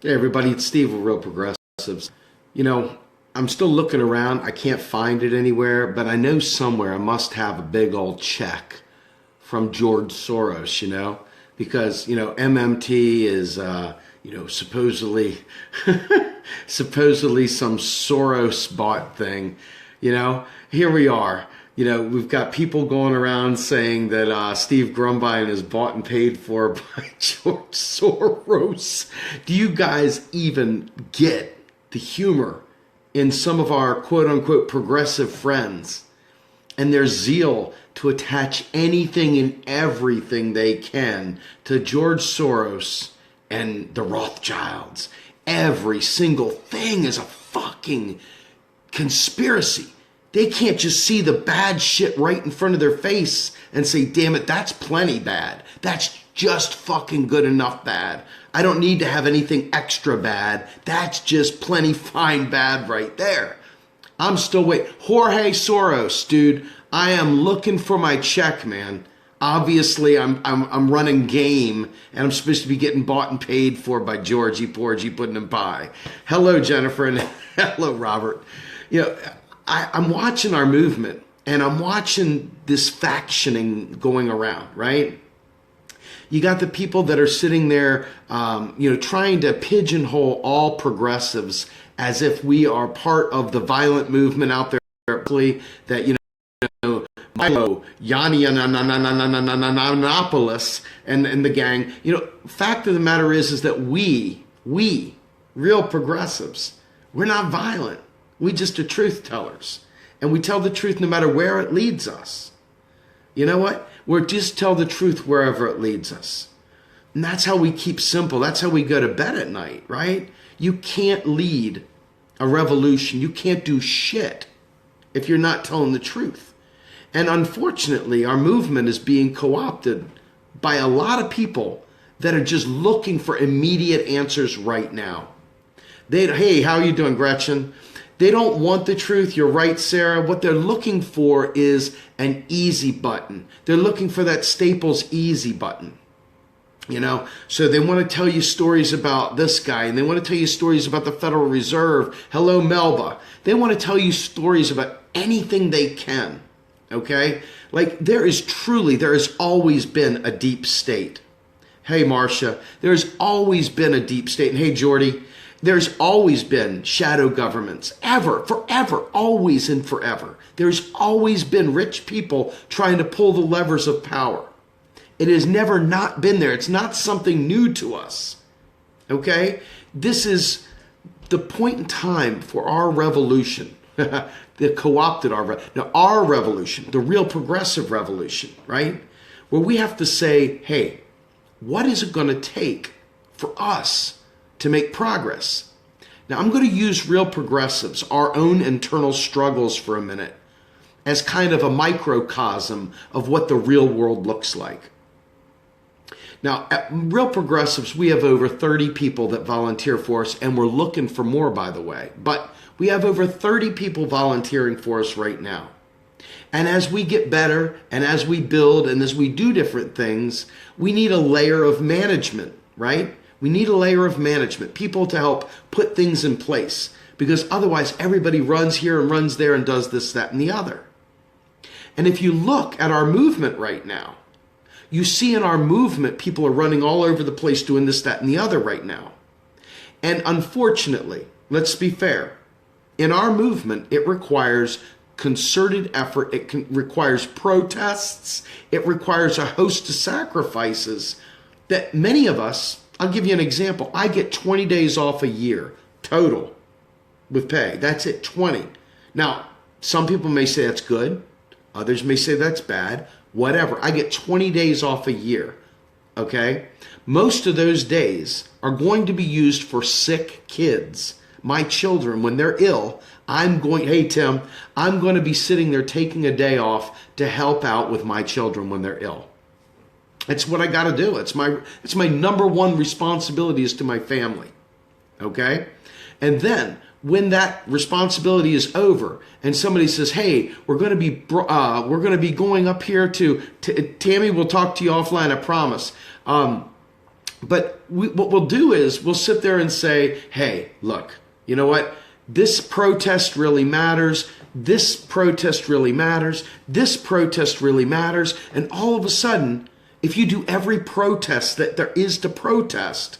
Hey everybody, it's Steve with Real Progressives. You know, I'm still looking around. I can't find it anywhere, but I know somewhere I must have a big old check from George Soros, because, MMT is, supposedly, supposedly some Soros bought thing. Here we are. We've got people going around saying that Steve Grumbine is bought and paid for by George Soros. Do you guys even get the humor in some of our quote-unquote progressive friends and their zeal to attach anything and everything they can to George Soros and the Rothschilds? Every single thing is a fucking conspiracy. They can't just see the bad shit right in front of their face and say, damn it, that's plenty bad. That's just fucking good enough bad. I don't need to have anything extra bad. That's just plenty fine bad right there. I'm still waiting. Jorge Soros, dude, I am looking for my check, man. Obviously, I'm running game, and I'm supposed to be getting bought and paid for by Georgie Porgy Pudding and Pie. Hello, Jennifer, and hello, Robert. I'm watching our movement, and I'm watching this factioning going around, right? You got the people that are sitting there, trying to pigeonhole all progressives as if we are part of the violent movement out there that, Milo, Yanni Ananopolis, and the gang. Fact of the matter is that we, real progressives, we're not violent. We just are truth tellers. And we tell the truth no matter where it leads us. You know what? We're just tell the truth wherever it leads us. And that's how we keep simple. That's how we go to bed at night, right? You can't lead a revolution. You can't do shit if you're not telling the truth. And unfortunately, our movement is being co-opted by a lot of people that are just looking for immediate answers right now. Hey, how are you doing, Gretchen? They don't want the truth. You're right, Sarah. What they're looking for is an easy button. They're looking for that Staples easy button. So they want to tell you stories about this guy, and they want to tell you stories about the Federal Reserve. Hello, Melba. They want to tell you stories about anything they can. Okay? Like there has always been a deep state. Hey, Marcia. There's always been a deep state. And hey, Jordy. There's always been shadow governments, forever, always and forever. There's always been rich people trying to pull the levers of power. It has never not been there. It's not something new to us, okay? This is the point in time for our revolution, the co-opted our revolution, the real progressive revolution, right? Where we have to say, hey, what is it going to take for us to make progress? Now, I'm going to use real progressives, our own internal struggles for a minute, as kind of a microcosm of what the real world looks like. Now, at Real Progressives, we have over 30 people that volunteer for us, and we're looking for more, by the way. But we have over 30 people volunteering for us right now. And as we get better, and as we build, and as we do different things, we need a layer of management, right? We need a layer of management, people to help put things in place, because otherwise everybody runs here and runs there and does this, that, and the other. And if you look at our movement right now, you see in our movement, people are running all over the place doing this, that, and the other right now. And unfortunately, let's be fair, in our movement, it requires concerted effort. It requires protests. It requires a host of sacrifices that many of us, I'll give you an example. I get 20 days off a year total with pay. That's it, 20. Now, some people may say that's good. Others may say that's bad. Whatever. I get 20 days off a year. Okay? Most of those days are going to be used for sick kids. My children, when they're ill, hey Tim, I'm going to be sitting there taking a day off to help out with my children when they're ill. It's what I got to do. It's my number one responsibility is to my family. Okay? And then when that responsibility is over and somebody says, hey, we're going to be going up here to Tammy, we'll talk to you offline, I promise. But what we'll do is we'll sit there and say, hey, look, you know what? This protest really matters. This protest really matters. This protest really matters. And all of a sudden, if you do every protest that there is to protest,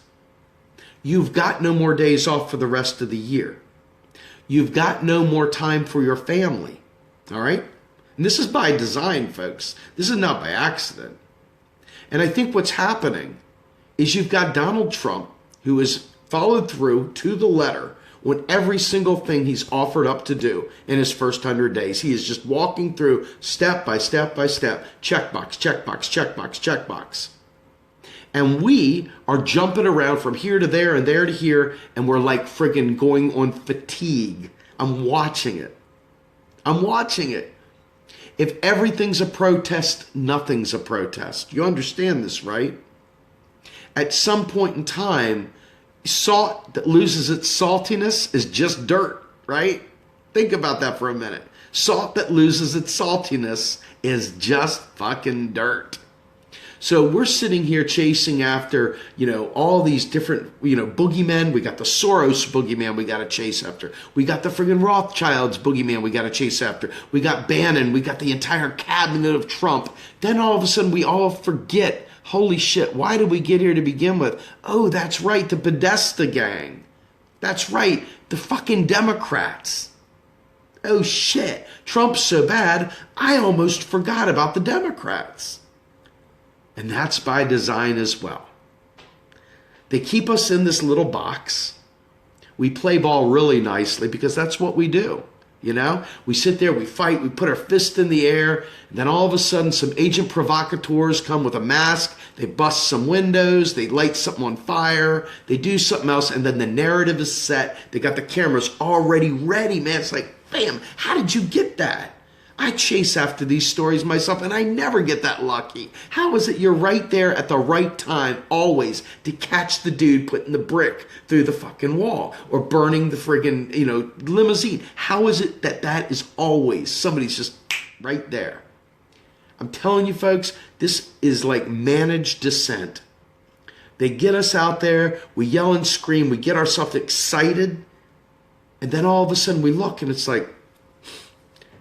you've got no more days off for the rest of the year. You've got no more time for your family. All right? And this is by design, folks. This is not by accident. And I think what's happening is you've got Donald Trump, who has followed through to the letter on every single thing he's offered up to do in his first 100 days. He is just walking through step by step by step, checkbox, checkbox, checkbox, checkbox. And we are jumping around from here to there and there to here, and we're like friggin' going on fatigue. I'm watching it. I'm watching it. If everything's a protest, nothing's a protest. You understand this, right? At some point in time, salt that loses its saltiness is just dirt, right? Think about that for a minute. Salt that loses its saltiness is just fucking dirt. So we're sitting here chasing after, all these different, boogeymen. We got the Soros boogeyman we got to chase after. We got the friggin' Rothschilds boogeyman we got to chase after. We got Bannon. We got the entire cabinet of Trump. Then all of a sudden we all forget, holy shit, why did we get here to begin with? Oh, that's right, the Podesta gang. That's right, the fucking Democrats. Oh shit, Trump's so bad, I almost forgot about the Democrats. And that's by design as well. They keep us in this little box. We play ball really nicely because that's what we do. We sit there, we fight, we put our fist in the air, and then all of a sudden some agent provocateurs come with a mask, they bust some windows, they light something on fire, they do something else, and then the narrative is set. They got the cameras already ready, man. It's like, bam, how did you get that? I chase after these stories myself, and I never get that lucky. How is it you're right there at the right time, always, to catch the dude putting the brick through the fucking wall or burning the friggin', limousine? How is it that is always somebody's just right there? I'm telling you, folks, this is like managed dissent. They get us out there, we yell and scream, we get ourselves excited, and then all of a sudden we look and it's like,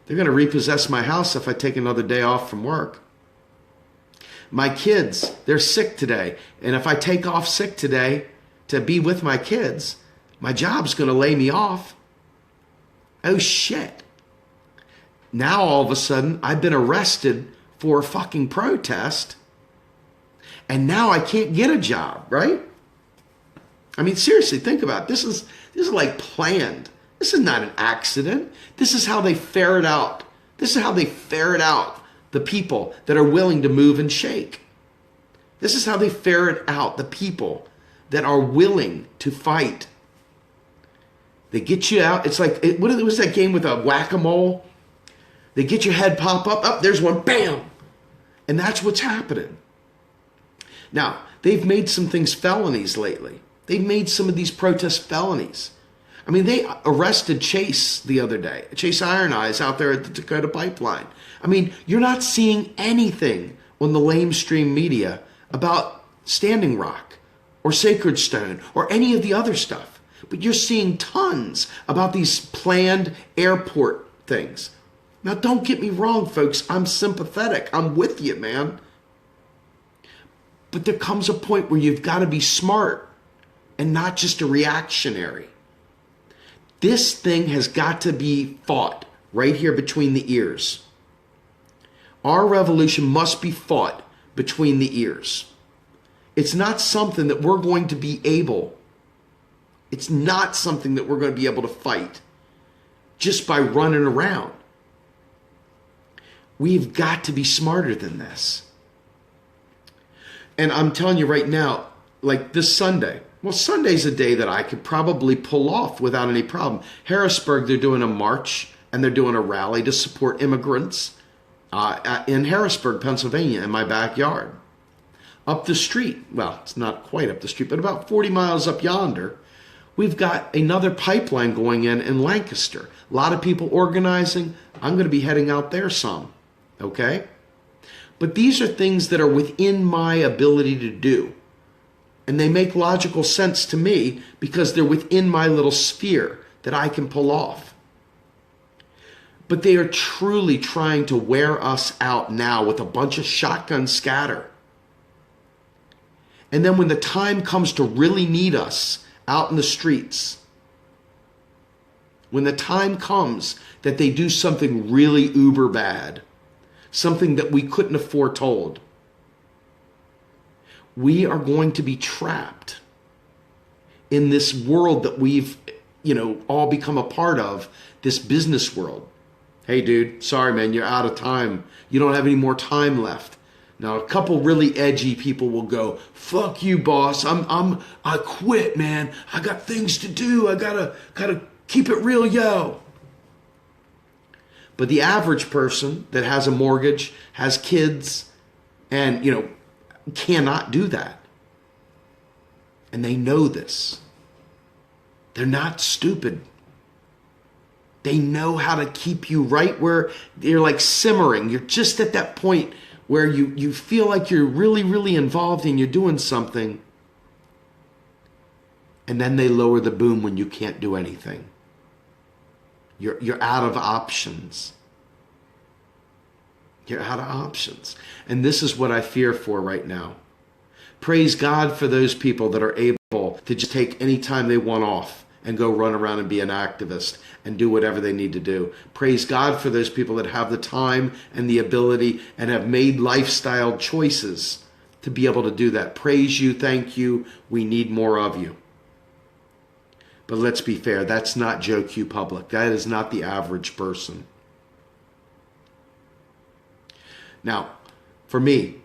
they're going to repossess my house if I take another day off from work. My kids, they're sick today. And if I take off sick today to be with my kids, my job's going to lay me off. Oh, shit. Now, all of a sudden, I've been arrested for a fucking protest. And now I can't get a job, right? I mean, seriously, think about it. This is like planned. This is not an accident. This is how they ferret out. This is how they ferret out the people that are willing to move and shake. This is how they ferret out the people that are willing to fight. They get you out. It's like, what was that game with a whack-a-mole? They get your head pop up. Oh, there's one. Bam. And that's what's happening. Now, they've made some things felonies lately. They've made some of these protests felonies. I mean, they arrested Chase the other day. Chase Iron Eyes out there at the Dakota Pipeline. I mean, you're not seeing anything on the lamestream media about Standing Rock or Sacred Stone or any of the other stuff. But you're seeing tons about these planned airport things. Now, don't get me wrong, folks. I'm sympathetic. I'm with you, man. But there comes a point where you've got to be smart and not just a reactionary. This thing has got to be fought right here between the ears. Our revolution must be fought between the ears. It's not something that we're going to be able, it's not something that we're going to be able to fight just by running around. We've got to be smarter than this. And I'm telling you right now, like this Sunday, well, Sunday's a day that I could probably pull off without any problem. Harrisburg, they're doing a march and they're doing a rally to support immigrants in Harrisburg, Pennsylvania, in my backyard. Up the street, well, it's not quite up the street, but about 40 miles up yonder, we've got another pipeline going in Lancaster. A lot of people organizing. I'm going to be heading out there some, okay? But these are things that are within my ability to do. And they make logical sense to me because they're within my little sphere that I can pull off. But they are truly trying to wear us out now with a bunch of shotgun scatter. And then when the time comes to really need us out in the streets, when the time comes that they do something really uber bad, something that we couldn't have foretold, we are going to be trapped in this world that we've, all become a part of, this business world. Hey, dude, sorry, man, you're out of time. You don't have any more time left. Now, a couple really edgy people will go, fuck you, boss. I quit, man. I got things to do. I gotta keep it real, yo. But the average person that has a mortgage, has kids, and, cannot do that. And they know this. They're not stupid. They know how to keep you right where you're like simmering. You're just at that point where you feel like you're really, really involved and you're doing something. And then they lower the boom when you can't do anything. You're out of options. You're out of options. And this is what I fear for right now. Praise God for those people that are able to just take any time they want off and go run around and be an activist and do whatever they need to do. Praise God for those people that have the time and the ability and have made lifestyle choices to be able to do that. Praise you, thank you. We need more of you. But let's be fair, that's not Joe Q Public. That is not the average person. Now, for me,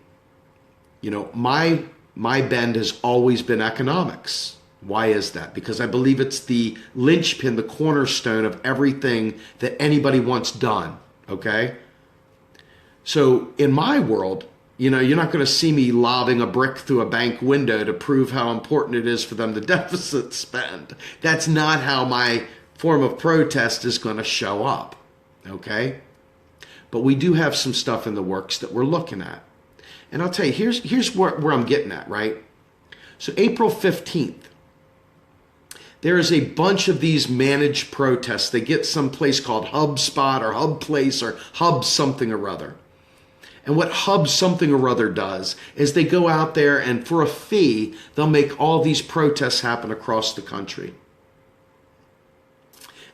my bend has always been economics. Why is that? Because I believe it's the linchpin, the cornerstone of everything that anybody wants done, okay? So in my world, you're not going to see me lobbing a brick through a bank window to prove how important it is for them to deficit spend. That's not how my form of protest is going to show up, okay? But we do have some stuff in the works that we're looking at. And I'll tell you, here's where I'm getting at, right? So April 15th, there is a bunch of these managed protests. They get some place called HubSpot or Hub Place or Hub something or other. And what Hub something or other does is they go out there and for a fee, they'll make all these protests happen across the country.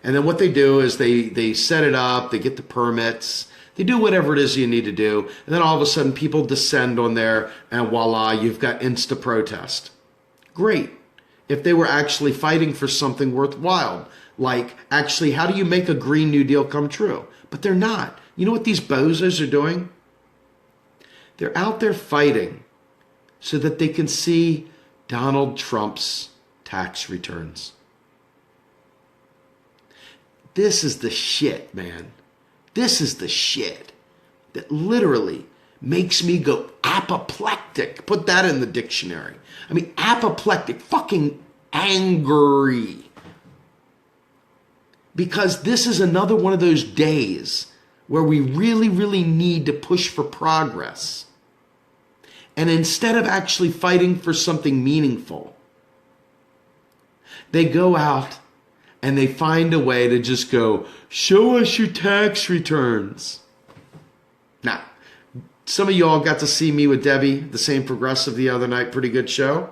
And then what they do is they set it up, they get the permits, they do whatever it is you need to do. And then all of a sudden people descend on there and voila, you've got insta protest. Great. If they were actually fighting for something worthwhile, like actually, how do you make a Green New Deal come true? But they're not. You know what these bozos are doing? They're out there fighting so that they can see Donald Trump's tax returns. This is the shit, man. This is the shit that literally makes me go apoplectic. Put that in the dictionary. I mean, apoplectic, fucking angry. Because this is another one of those days where we really, really need to push for progress. And instead of actually fighting for something meaningful, they go out and they find a way to just go, show us your tax returns. Now, some of y'all got to see me with Debbie, the same progressive, the other night. Pretty good show.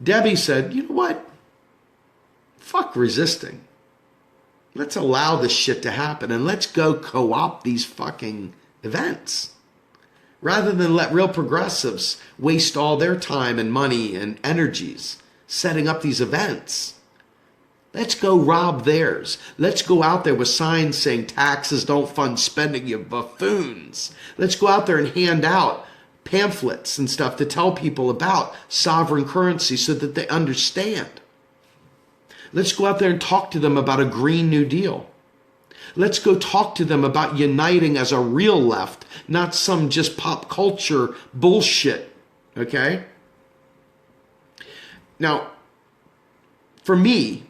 Debbie said, you know what? Fuck resisting. Let's allow this shit to happen and let's go co-opt these fucking events. Rather than let real progressives waste all their time and money and energies setting up these events. Let's go rob theirs. Let's go out there with signs saying taxes don't fund spending, you buffoons. Let's go out there and hand out pamphlets and stuff to tell people about sovereign currency so that they understand. Let's go out there and talk to them about a Green New Deal. Let's go talk to them about uniting as a real left, not some just pop culture bullshit, okay? Now, for me,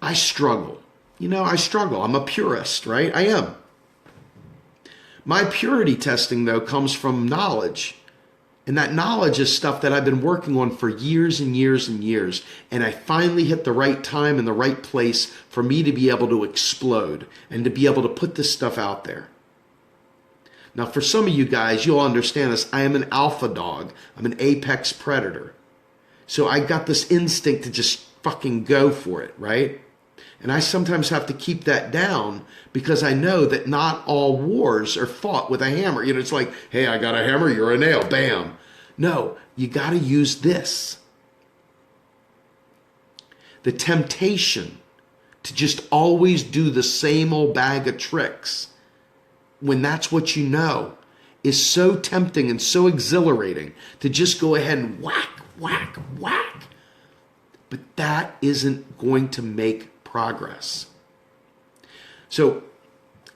I struggle. I struggle. I'm a purist, right? I am. My purity testing, though, comes from knowledge And that knowledge is stuff that I've been working on for years and years and years. And I finally hit the right time and the right place for me to be able to explode and to be able to put this stuff out there. Now, for some of you guys, you'll understand this. I am an alpha dog. I'm an apex predator. So I got this instinct to just fucking go for it, right? And I sometimes have to keep that down because I know that not all wars are fought with a hammer. You know, it's like, hey, I got a hammer, you're a nail, bam. No, you got to use this. The temptation to just always do the same old bag of tricks when that's what you know is so tempting and so exhilarating to just go ahead and whack, whack, whack. But that isn't going to make progress. So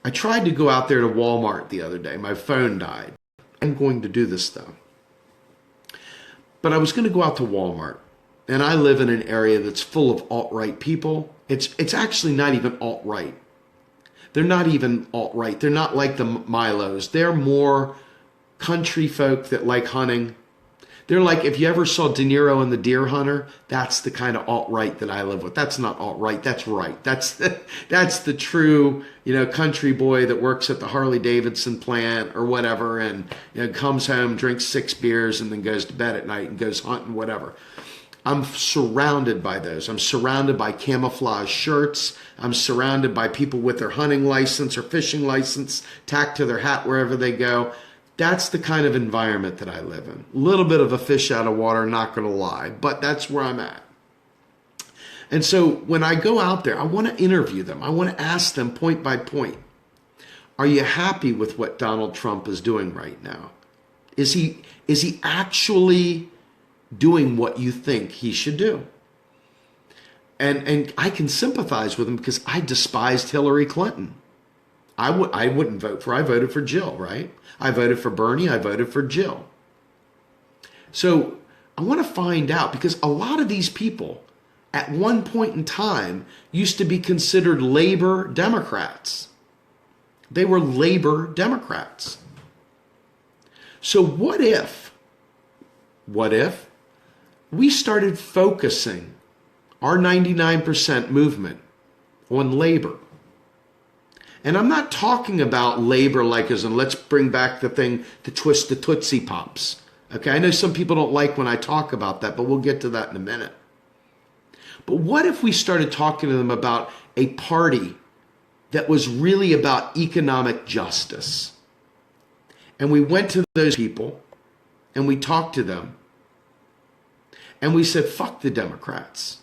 I tried to go out there to Walmart the other day. My phone died. I'm going to do this though. But I was going to go out to Walmart, and I live in an area that's full of alt-right people. It's actually not even alt-right. They're not even alt-right. They're not like the Milos. They're more country folk that like hunting. They're like, if you ever saw De Niro in The Deer Hunter, that's the kind of alt-right that I live with. That's not alt-right, that's right. That's the true, country boy that works at the Harley Davidson plant or whatever, and comes home, drinks 6 beers, and then goes to bed at night and goes hunting, whatever. I'm surrounded by those. I'm surrounded by camouflage shirts. I'm surrounded by people with their hunting license or fishing license tacked to their hat wherever they go. That's the kind of environment that I live in. A little bit of a fish out of water, not going to lie, but that's where I'm at. And so when I go out there, I want to interview them. I want to ask them point by point, are you happy with what Donald Trump is doing right now? Is he actually doing what you think he should do? And I can sympathize with him because I despised Hillary Clinton. I wouldn't vote for her. I voted for Jill, right? I voted for Bernie. I voted for Jill. So I want to find out, because a lot of these people at one point in time used to be considered labor Democrats. They were labor Democrats. So what if we started focusing our 99% movement on labor? And I'm not talking about labor like as in let's bring back the thing to twist the Tootsie Pops. Okay, I know some people don't like when I talk about that, but we'll get to that in a minute. But what if we started talking to them about a party that was really about economic justice? And we went to those people and we talked to them and we said, fuck the Democrats.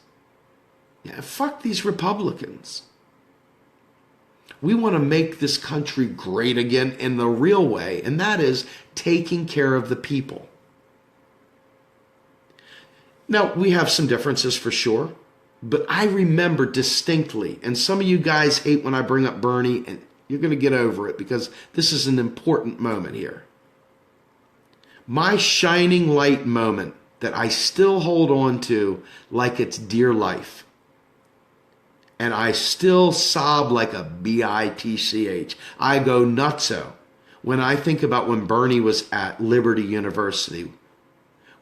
Yeah, fuck these Republicans. We want to make this country great again in the real way, and that is taking care of the people. Now, we have some differences for sure, but I remember distinctly, and some of you guys hate when I bring up Bernie, and you're going to get over it because this is an important moment here. My shining light moment that I still hold on to like it's dear life. And I still sob like a bitch. I go nutso when I think about when Bernie was at Liberty University.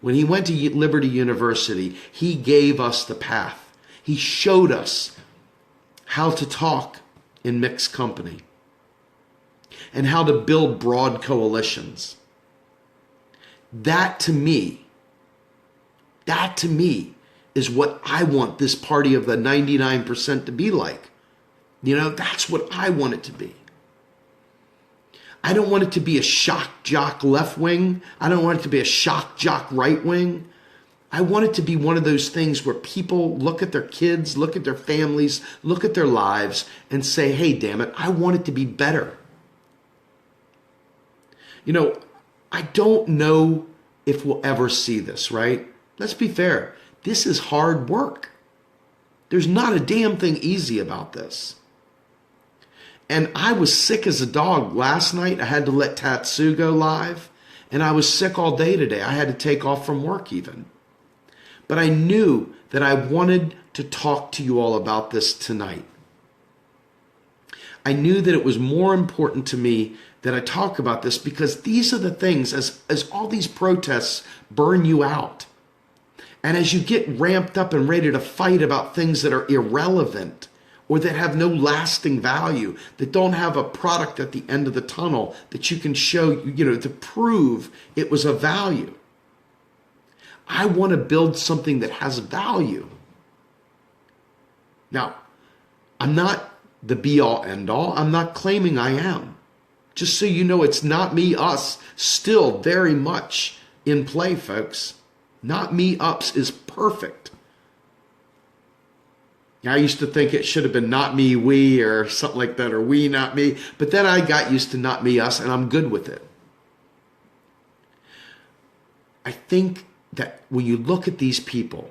When he went to Liberty University, he gave us the path. He showed us how to talk in mixed company and how to build broad coalitions. That to me is what I want this party of the 99% to be like. That's what I want it to be. I don't want it to be a shock jock left wing. I don't want it to be a shock jock right wing. I want it to be one of those things where people look at their kids, look at their families, look at their lives and say, hey, damn it, I want it to be better. I don't know if we'll ever see this, right? Let's be fair. This is hard work. There's not a damn thing easy about this. And I was sick as a dog last night. I had to let Tatsu go live. And I was sick all day today. I had to take off from work even. But I knew that I wanted to talk to you all about this tonight. I knew that it was more important to me that I talk about this, because these are the things, as all these protests burn you out, and as you get ramped up and ready to fight about things that are irrelevant or that have no lasting value, that don't have a product at the end of the tunnel that you can show, to prove it was of value. I want to build something that has value. Now, I'm not the be-all, end-all. I'm not claiming I am. Just so you know, it's not me, us, still very much in play, folks. Not me, us is perfect. I used to think it should have been not me, we, or something like that, or we, not me. But then I got used to not me, us, and I'm good with it. I think that when you look at these people,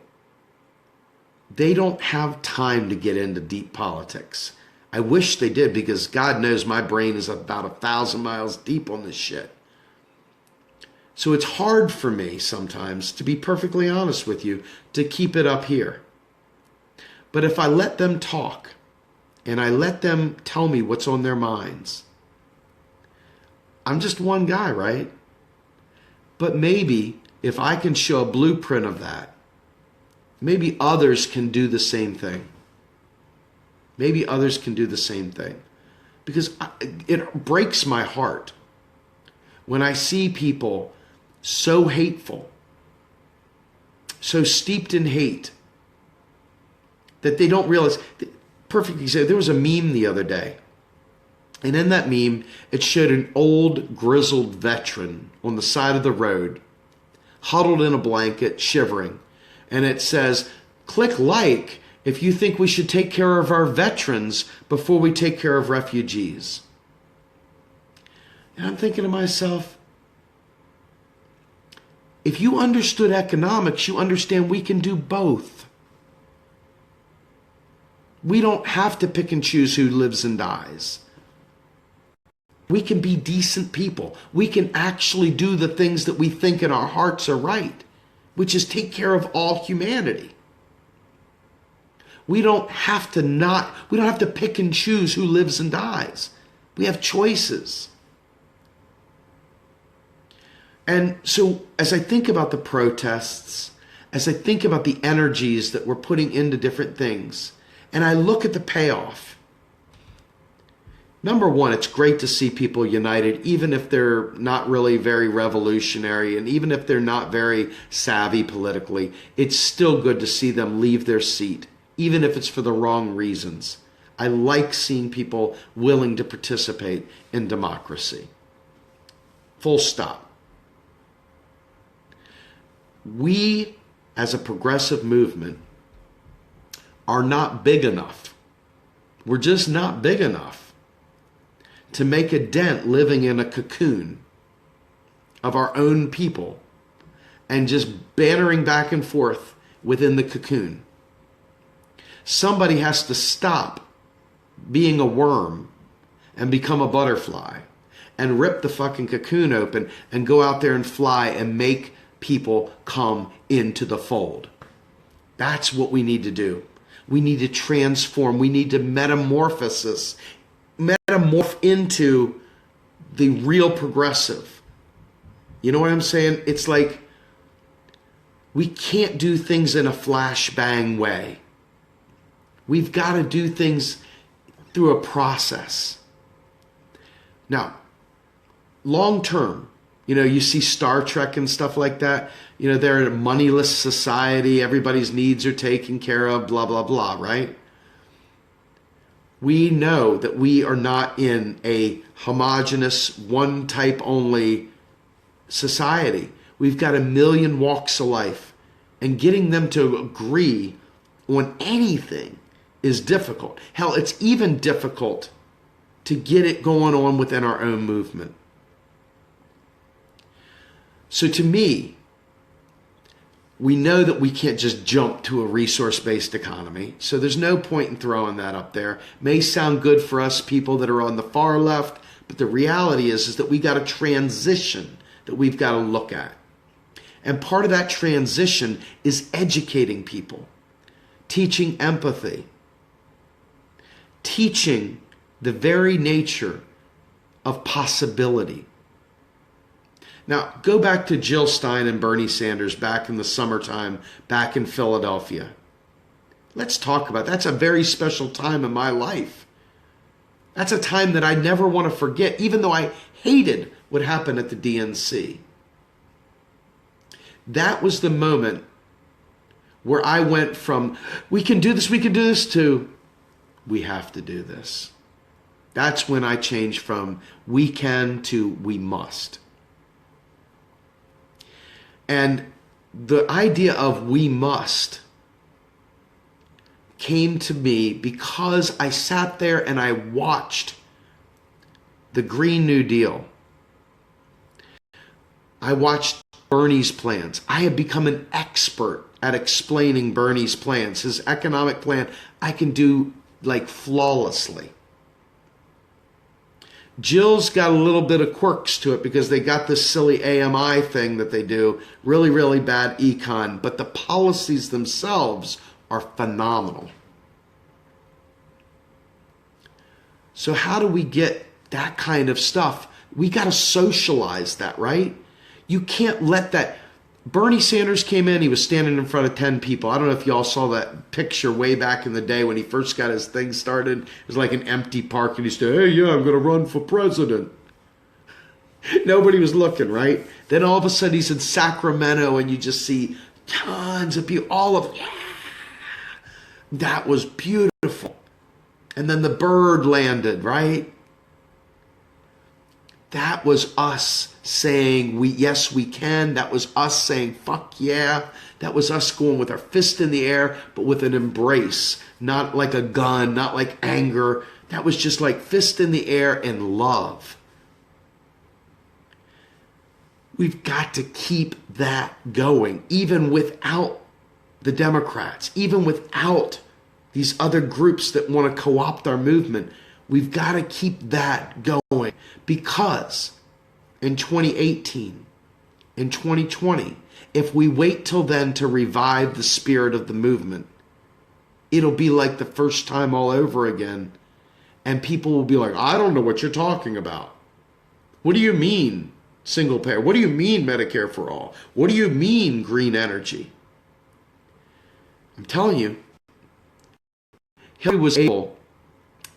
they don't have time to get into deep politics. I wish they did, because God knows my brain is about 1,000 miles deep on this shit. So it's hard for me sometimes, to be perfectly honest with you, to keep it up here. But if I let them talk and I let them tell me what's on their minds, I'm just one guy, right? But maybe if I can show a blueprint of that, maybe others can do the same thing. Maybe others can do the same thing. Because it breaks my heart when I see people so hateful, so steeped in hate, that they don't realize. Perfect example, there was a meme the other day. And in that meme, it showed an old grizzled veteran on the side of the road, huddled in a blanket, shivering. And it says, click like if you think we should take care of our veterans before we take care of refugees. And I'm thinking to myself, if you understood economics, you understand we can do both. We don't have to pick and choose who lives and dies. We can be decent people. We can actually do the things that we think in our hearts are right, which is take care of all humanity. We don't have to pick and choose who lives and dies. We have choices. And so as I think about the protests, as I think about the energies that we're putting into different things, and I look at the payoff, number one, it's great to see people united, even if they're not really very revolutionary, and even if they're not very savvy politically. It's still good to see them leave their seat, even if it's for the wrong reasons. I like seeing people willing to participate in democracy. Full stop. We, as a progressive movement, are not big enough. We're just not big enough to make a dent living in a cocoon of our own people and just bantering back and forth within the cocoon. Somebody has to stop being a worm and become a butterfly and rip the fucking cocoon open and go out there and fly and make people come into the fold. That's what we need to do. We need to transform. We need to metamorph into the real progressive. You know what I'm saying? It's like we can't do things in a flashbang way. We've got to do things through a process. Now, long term, you see Star Trek and stuff like that. They're in a moneyless society. Everybody's needs are taken care of, blah, blah, blah, right? We know that we are not in a homogeneous, one type only society. We've got a million walks of life, and getting them to agree on anything is difficult. Hell, it's even difficult to get it going on within our own movement. So to me, we know that we can't just jump to a resource-based economy. So there's no point in throwing that up there. May sound good for us people that are on the far left, but the reality is that we got a transition that we've got to look at. And part of that transition is educating people, teaching empathy, teaching the very nature of possibility. Now, go back to Jill Stein and Bernie Sanders back in the summertime, back in Philadelphia. Let's talk about that. That's a very special time in my life. That's a time that I never want to forget, even though I hated what happened at the DNC. That was the moment where I went from, we can do this, to, we have to do this. That's when I changed from we can to we must. And the idea of we must came to me because I sat there and I watched the Green New Deal. I watched Bernie's plans. I have become an expert at explaining Bernie's plans. His economic plan, I can do like flawlessly. Jill's got a little bit of quirks to it because they got this silly AMI thing that they do, really, really bad econ, but the policies themselves are phenomenal. So how do we get that kind of stuff? We got to socialize that, right? You can't let that. Bernie Sanders came in, he was standing in front of 10 people. I don't know if y'all saw that picture way back in the day when he first got his thing started. It was like an empty park and he said, hey, yeah, I'm going to run for president. Nobody was looking, right? Then all of a sudden he's in Sacramento and you just see tons of people, all of, yeah, that was beautiful. And then the bird landed, right? That was us saying, yes, we can. That was us saying, fuck yeah. That was us going with our fist in the air, but with an embrace, not like a gun, not like anger. That was just like fist in the air and love. We've got to keep that going, even without the Democrats, even without these other groups that want to co-opt our movement. We've got to keep that going because in 2018, in 2020, if we wait till then to revive the spirit of the movement, it'll be like the first time all over again. And people will be like, I don't know what you're talking about. What do you mean single payer? What do you mean Medicare for all? What do you mean green energy? I'm telling you, Hillary was able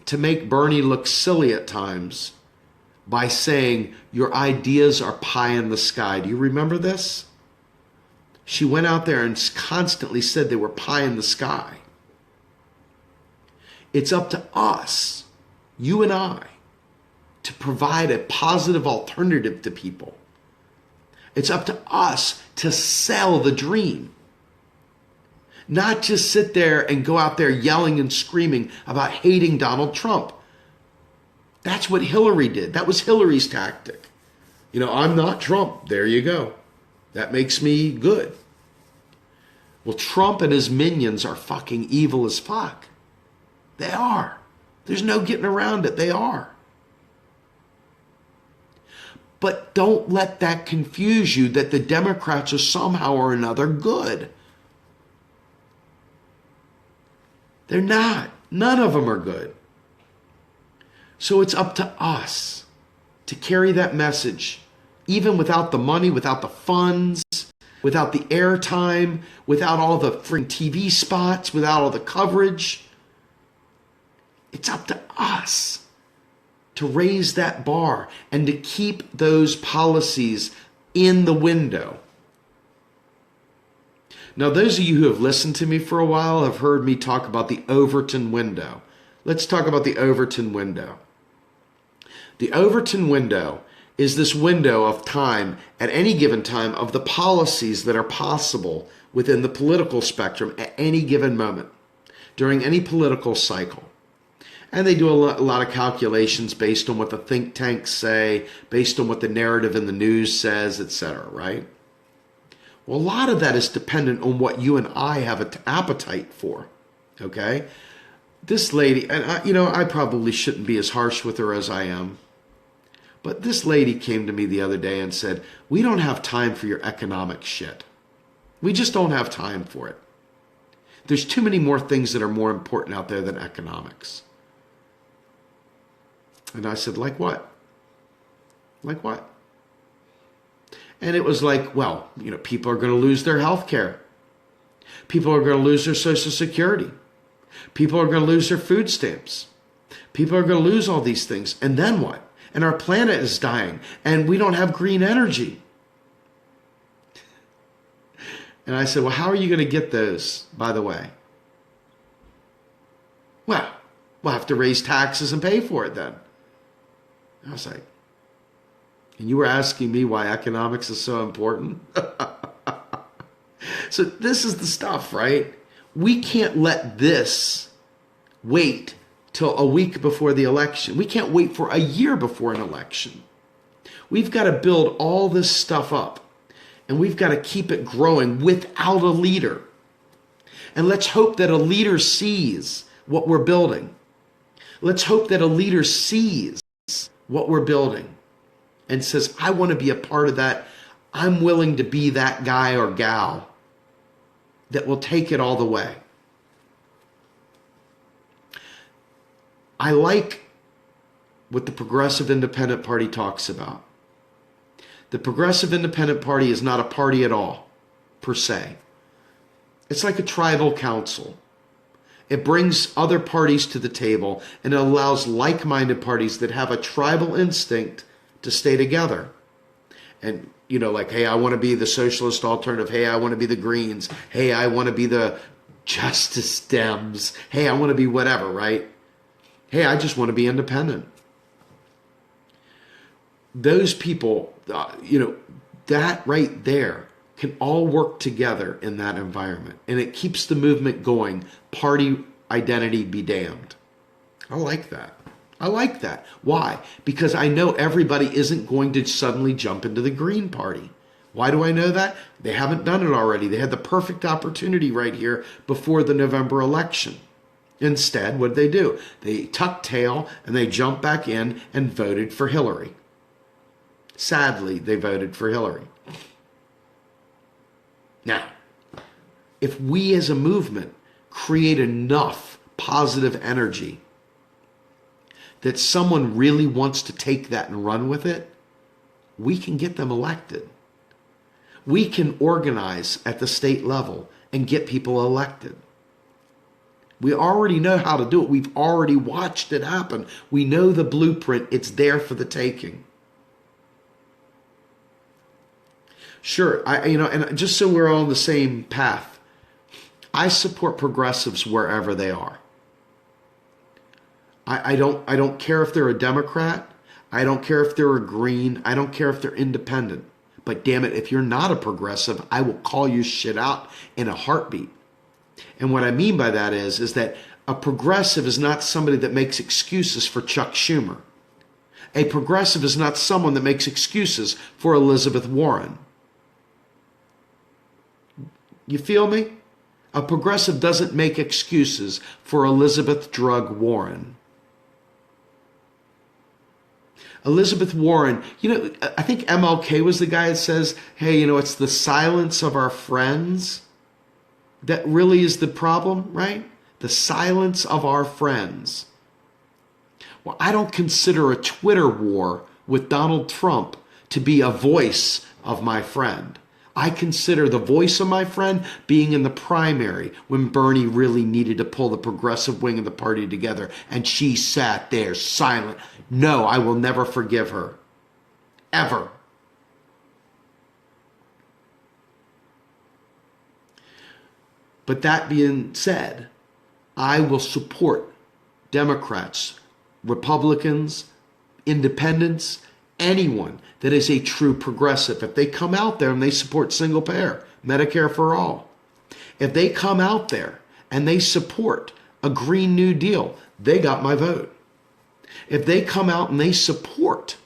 to make Bernie look silly at times by saying, your ideas are pie in the sky. Do you remember this? She went out there and constantly said they were pie in the sky. It's up to us, you and I, to provide a positive alternative to people. It's up to us to sell the dream. Not just sit there and go out there yelling and screaming about hating Donald Trump. That's what Hillary did. That was Hillary's tactic. You know, I'm not Trump. There you go. That makes me good. Well, Trump and his minions are fucking evil as fuck. They are. There's no getting around it. They are. But don't let that confuse you that the Democrats are somehow or another good. They're not. None of them are good. So it's up to us to carry that message, even without the money, without the funds, without the airtime, without all the freaking TV spots, without all the coverage. It's up to us to raise that bar and to keep those policies in the window. Now, those of you who have listened to me for a while have heard me talk about the Overton Window. Let's talk about the Overton Window. The Overton Window is this window of time at any given time of the policies that are possible within the political spectrum at any given moment during any political cycle. And they do a lot of calculations based on what the think tanks say, based on what the narrative in the news says, etc., right? Well, a lot of that is dependent on what you and I have an appetite for, okay? This lady, and I probably shouldn't be as harsh with her as I am, but this lady came to me the other day and said, we don't have time for your economic shit. We just don't have time for it. There's too many more things that are more important out there than economics. And I said, like what? Like what? And it was like, well, people are going to lose their health care. People are going to lose their Social Security. People are going to lose their food stamps. People are going to lose all these things. And then what? And our planet is dying. And we don't have green energy. And I said, well, how are you going to get those, by the way? Well, we'll have to raise taxes and pay for it then. I was like, and you were asking me why economics is so important? So this is the stuff, right? We can't let this wait till a week before the election. We can't wait for a year before an election. We've got to build all this stuff up. And we've got to keep it growing without a leader. And let's hope that a leader sees what we're building. Let's hope that a leader sees what we're building and says, I want to be a part of that. I'm willing to be that guy or gal that will take it all the way. I like what the Progressive Independent Party talks about. The Progressive Independent Party is not a party at all, per se. It's like a tribal council. It brings other parties to the table and it allows like-minded parties that have a tribal instinct to stay together. And, like, hey, I want to be the socialist alternative. Hey, I want to be the Greens. Hey, I want to be the Justice Dems. Hey, I want to be whatever, right? Hey, I just want to be independent. Those people, that right there can all work together in that environment. And it keeps the movement going. Party identity be damned. I like that. I like that. Why? Because I know everybody isn't going to suddenly jump into the Green Party. Why do I know that? They haven't done it already. They had the perfect opportunity right here before the November election. Instead, what did they do? They tucked tail and they jumped back in and voted for Hillary. Sadly, they voted for Hillary. Now, if we as a movement create enough positive energy that someone really wants to take that and run with it, we can get them elected. We can organize at the state level and get people elected. We already know how to do it. We've already watched it happen. We know the blueprint. It's there for the taking. Sure, and just so we're all on the same path, I support progressives wherever they are. I don't care if they're a Democrat. I don't care if they're a Green. I don't care if they're independent. But damn it, if you're not a progressive, I will call you shit out in a heartbeat. And what I mean by that is that a progressive is not somebody that makes excuses for Chuck Schumer. A progressive is not someone that makes excuses for Elizabeth Warren. You feel me? A progressive doesn't make excuses for Elizabeth Drug Warren. Elizabeth Warren, I think MLK was the guy that says, hey, it's the silence of our friends that really is the problem, right? The silence of our friends. Well, I don't consider a Twitter war with Donald Trump to be a voice of my friend. I consider the voice of my friend being in the primary when Bernie really needed to pull the progressive wing of the party together and she sat there silent. No, I will never forgive her. Ever. But that being said, I will support Democrats, Republicans, independents, anyone that is a true progressive. If they come out there and they support single payer, Medicare for all, if they come out there and they support a Green New Deal, they got my vote. If they come out and they support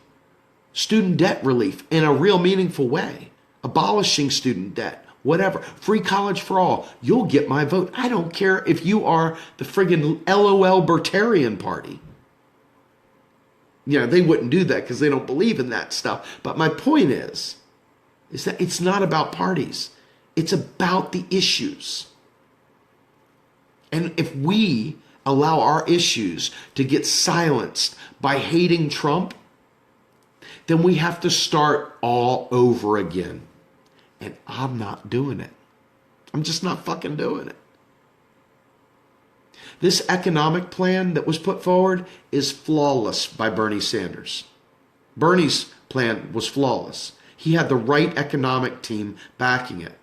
student debt relief in a real meaningful way, abolishing student debt, whatever, free college for all, you'll get my vote. I don't care if you are the friggin' LOL Libertarian Party. They wouldn't do that because they don't believe in that stuff. But my point is that it's not about parties. It's about the issues. And if we allow our issues to get silenced by hating Trump, then we have to start all over again. And I'm not doing it. I'm just not fucking doing it. This economic plan that was put forward is flawless by Bernie Sanders. Bernie's plan was flawless. He had the right economic team backing it.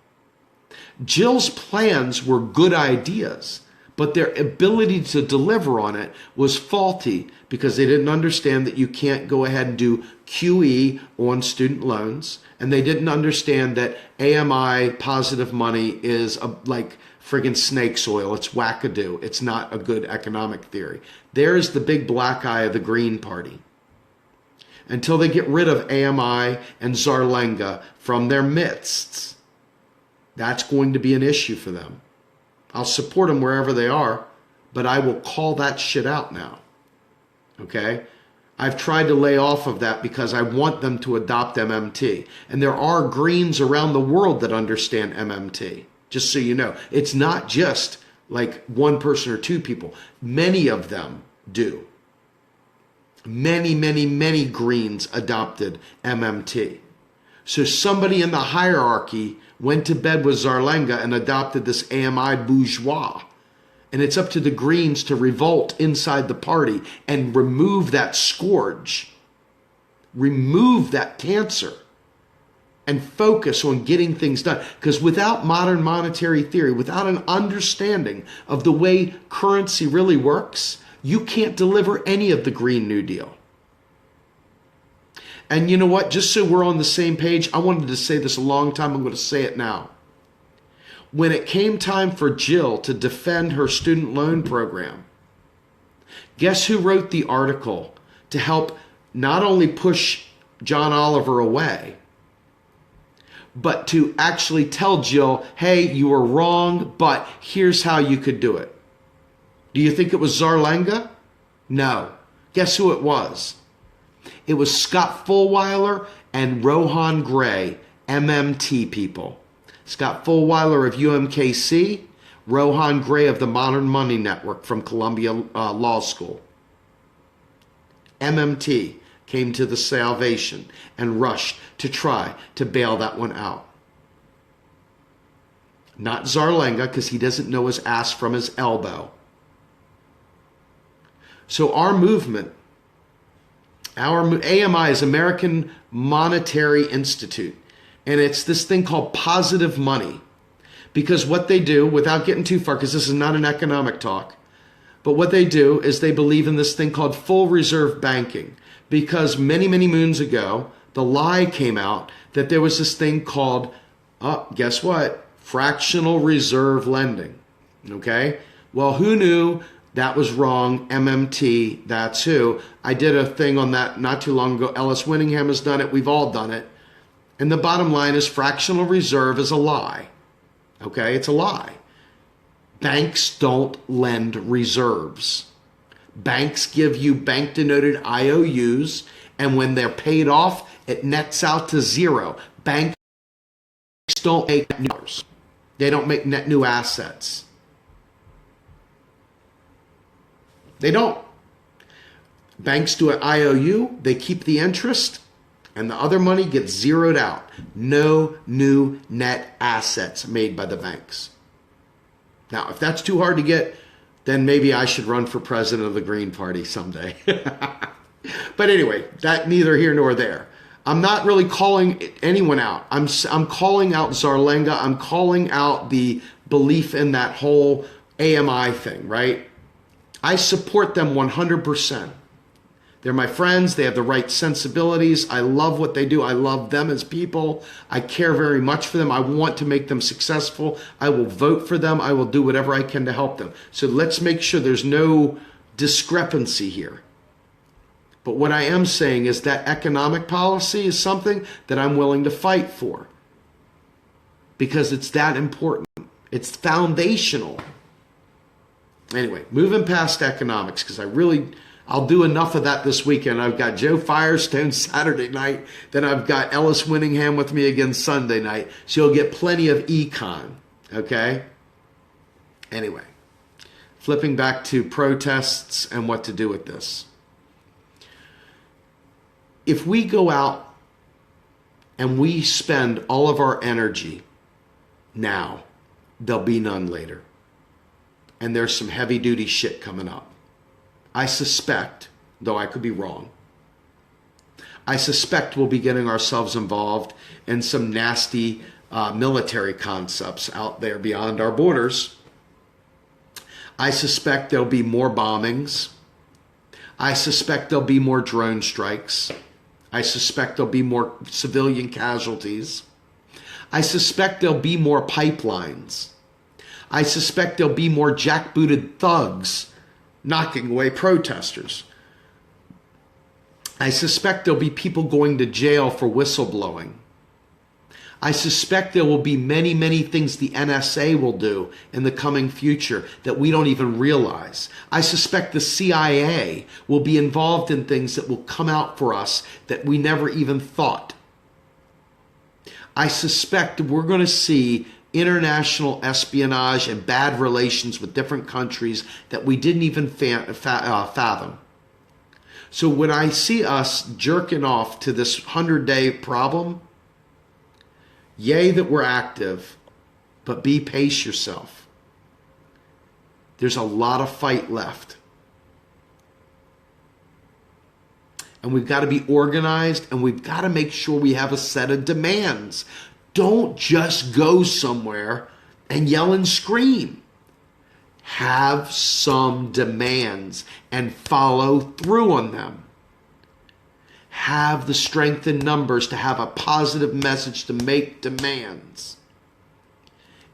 Jill's plans were good ideas, but their ability to deliver on it was faulty because they didn't understand that you can't go ahead and do QE on student loans, and they didn't understand that AMI positive money is like friggin' snake's oil. It's wackadoo. It's not a good economic theory. There's the big black eye of the Green Party. Until they get rid of AMI and Zarlenga from their midst, that's going to be an issue for them. I'll support them wherever they are, but I will call that shit out now. Okay? I've tried to lay off of that because I want them to adopt MMT. And there are Greens around the world that understand MMT. Just so you know, it's not just like one person or two people. Many of them do. Many Greens adopted MMT. So somebody in the hierarchy went to bed with Zarlenga and adopted this AMI bourgeois. And it's up to the Greens to revolt inside the party and remove that scourge, remove that cancer, and focus on getting things done. Because without modern monetary theory, without an understanding of the way currency really works, you can't deliver any of the Green New Deal. And you know what? Just so we're on the same page, I wanted to say this a long time. I'm going to say it now. When it came time for Jill to defend her student loan program, guess who wrote the article to help not only push John Oliver away, but to actually tell Jill, hey, you were wrong, but here's how you could do it. Do you think it was Zarlenga? No. Guess who it was? It was Scott Fulwiler and Rohan Gray, MMT people. Scott Fulwiler of UMKC, Rohan Gray of the Modern Money Network from Columbia Law School. MMT came to the salvation and rushed to try to bail that one out. Not Zarlenga, because he doesn't know his ass from his elbow. So our movement, our AMI is American Monetary Institute, and it's this thing called positive money. Because what they do, without getting too far, because this is not an economic talk, but what they do is they believe in this thing called full reserve banking. Because many moons ago, the lie came out that there was this thing called, guess what? Fractional reserve lending. Okay? Well, who knew that was wrong? MMT, that's who. I did a thing on that not too long ago. Ellis Winningham has done it. We've all done it. And the bottom line is fractional reserve is a lie. Okay? It's a lie. Banks don't lend reserves. Banks give you bank-denoted IOUs, and when they're paid off, it nets out to zero. Banks don't make net new dollars. They don't make net new assets. They don't. Banks do an IOU, they keep the interest, and the other money gets zeroed out. No new net assets made by the banks. Now, if that's too hard to get, then maybe I should run for president of the Green Party someday. But anyway, that neither here nor there. I'm not really calling anyone out. I'm calling out Zarlenga. I'm calling out the belief in that whole AMI thing, right? I support them 100%. They're my friends. They have the right sensibilities. I love what they do. I love them as people. I care very much for them. I want to make them successful. I will vote for them. I will do whatever I can to help them. So let's make sure there's no discrepancy here. But what I am saying is that economic policy is something that I'm willing to fight for. Because it's that important. It's foundational. Anyway, moving past economics, because I'll do enough of that this weekend. I've got Joe Firestone Saturday night. Then I've got Ellis Winningham with me again Sunday night. So you'll get plenty of econ. Okay? Anyway, flipping back to protests and what to do with this. if we go out and we spend all of our energy now, there'll be none later. And there's some heavy duty shit coming up. I suspect, though I could be wrong, I suspect we'll be getting ourselves involved in some nasty military concepts out there beyond our borders. I suspect there'll be more bombings. I suspect there'll be more drone strikes. I suspect there'll be more civilian casualties. I suspect there'll be more pipelines. I suspect there'll be more jackbooted thugs knocking away protesters. I suspect there'll be people going to jail for whistleblowing. I suspect there will be many, many things the NSA will do in the coming future that we don't even realize. I suspect the CIA will be involved in things that will come out for us that we never even thought. I suspect we're going to see international espionage and bad relations with different countries that we didn't even fathom. So when I see us jerking off to this 100-day problem, yay that we're active, but pace yourself. There's a lot of fight left. And we've got to be organized, and we've got to make sure we have a set of demands. Don't just go somewhere and yell and scream. Have some demands and follow through on them. Have the strength in numbers to have a positive message to make demands.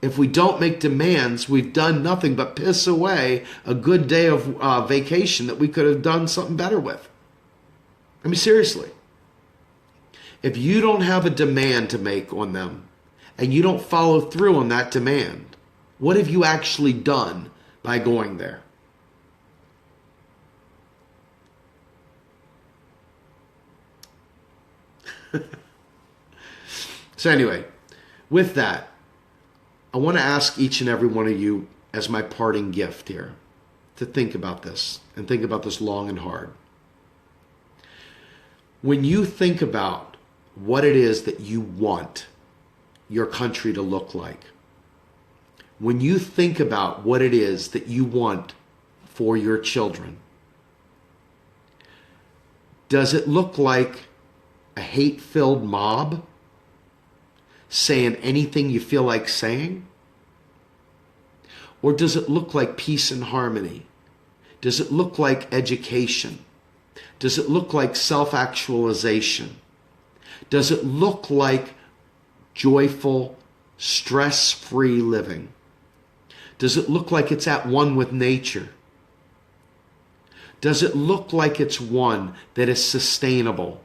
If we don't make demands, we've done nothing but piss away a good day of vacation that we could have done something better with. I mean, seriously. If you don't have a demand to make on them and you don't follow through on that demand, what have you actually done by going there? So anyway, with that, I want to ask each and every one of you as my parting gift here to think about this and think about this long and hard. When you think about what it is that you want your country to look like, when you think about what it is that you want for your children, does it look like a hate-filled mob saying anything you feel like saying? Or does it look like peace and harmony? Does it look like education? Does it look like self-actualization? Does it look like joyful, stress-free living? Does it look like it's at one with nature? Does it look like it's one that is sustainable?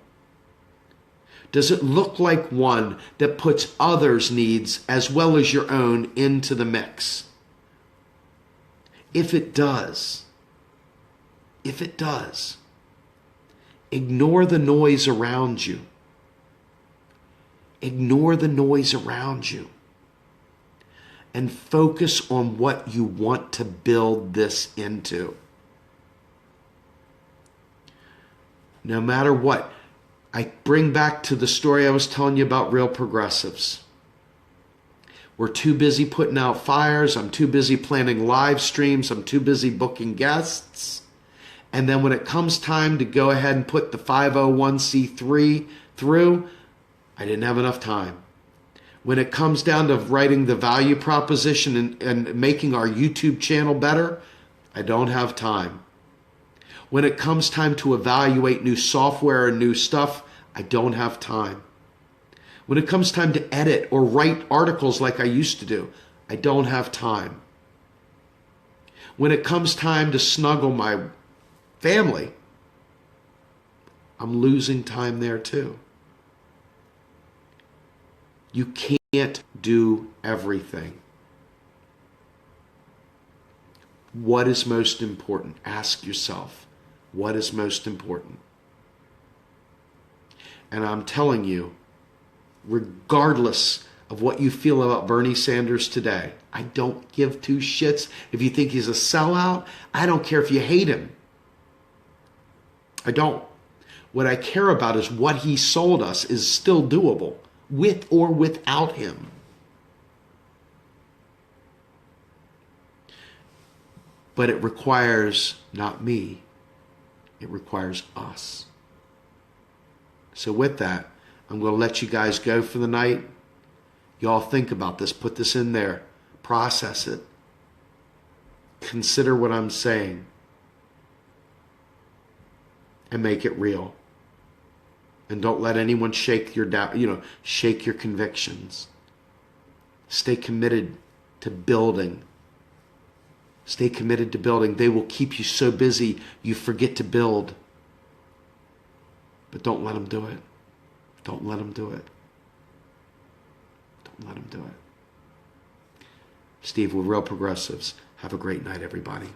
Does it look like one that puts others' needs as well as your own into the mix? If it does, ignore the noise around you. Ignore the noise around you. And focus on what you want to build this into. No matter what, I bring back to the story I was telling you about real progressives. We're too busy putting out fires. I'm too busy planning live streams. I'm too busy booking guests. And then when it comes time to go ahead and put the 501c3 through, I didn't have enough time. When it comes down to writing the value proposition and making our YouTube channel better, I don't have time. When it comes time to evaluate new software and new stuff, I don't have time. When it comes time to edit or write articles like I used to do, I don't have time. When it comes time to snuggle my family, I'm losing time there too. You can't do everything. What is most important? Ask yourself, what is most important? And I'm telling you, regardless of what you feel about Bernie Sanders today, I don't give two shits if you think he's a sellout. I don't care if you hate him. I don't. What I care about is what he sold us is still doable, with or without him. But it requires not me, it requires us. So with that, I'm going to let you guys go for the night. Y'all think about this, put this in there, process it. Consider what I'm saying and make it real. And don't let anyone shake your doubt, shake your convictions. Stay committed to building. Stay committed to building. They will keep you so busy you forget to build. But don't let them do it. Don't let them do it. Don't let them do it. Steve, we're real progressives. Have a great night, everybody.